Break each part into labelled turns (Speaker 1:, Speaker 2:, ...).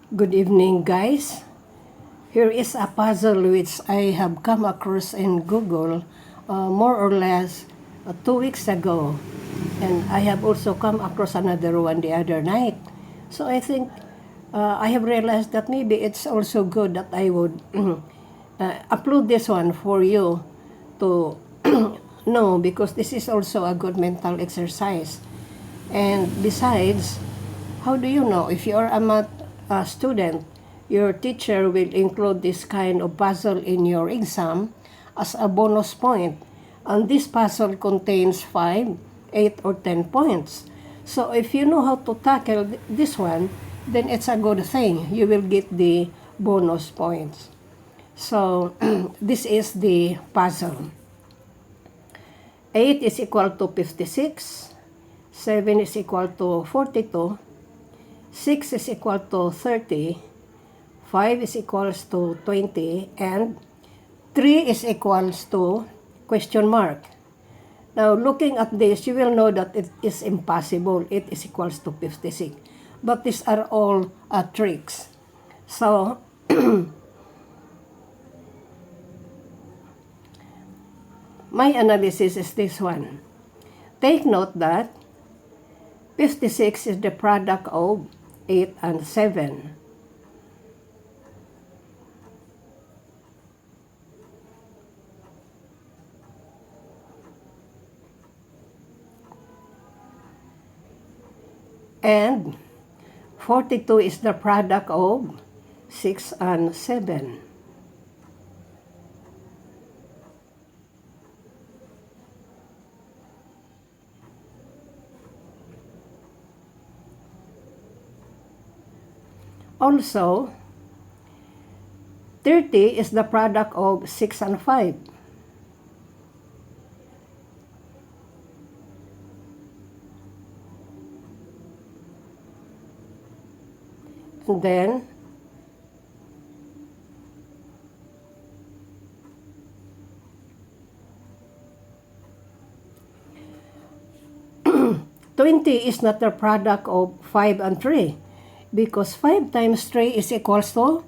Speaker 1: Good evening, guys. Here is a puzzle which I have come across in Google more or less 2 weeks ago. And I have also come across another one the other night. So I think I have realized that maybe it's also good that I would upload this one for you to know, because this is also a good mental exercise. And besides, how do you know if you are a math student, your teacher will include this kind of puzzle in your exam as a bonus point. And this puzzle contains 5, 8, or 10 points. So if you know how to tackle this one, then it's a good thing. You will get the bonus points. So this is the puzzle. 8 is equal to 56. 7 is equal to 42. 6 is equal to 30. 5 is equals to 20. And 3 is equals to question mark. Now, looking at this, you will know that it is impossible. 8 is equals to 56. But these are all tricks. So, my analysis is this one. Take note that 56 is the product of 8 and 7. And 42 is the product of 6 and 7. Also, 30 is the product of 6 and 5. And then, $20 is not the product of 5 and 3, because 5 times 3 is equals to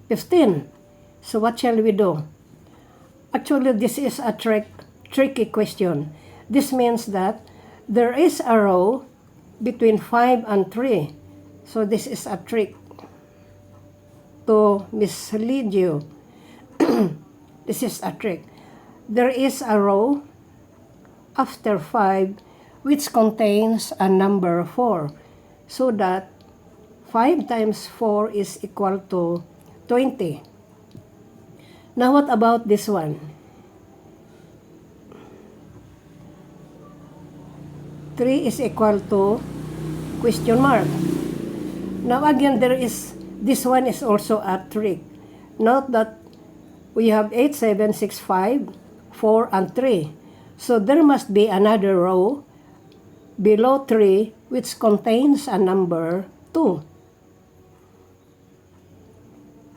Speaker 1: 15. So what shall we do? Actually, this is a tricky question. This means that there is a row between 5 and 3. So this is a trick to mislead you. This is a trick. There is a row after 5 which contains a number 4. So that 5 times 4 is equal to 20. Now what about this one? 3 is equal to question mark. Now again, this one is also a trick. Note that we have 8, 7, 6, 5, 4, and 3. So there must be another row below 3 which contains a number 2.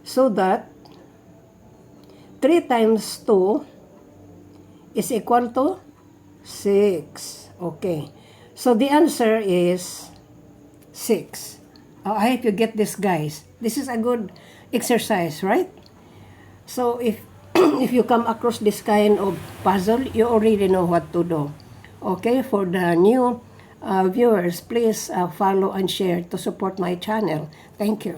Speaker 1: So that 3 times 2 is equal to 6. Okay. So the answer is 6. I hope you get this, guys. This is a good exercise, right? So if if you come across this kind of puzzle, you already know what to do. Okay, for the new viewers, please follow and share to support my channel. Thank you.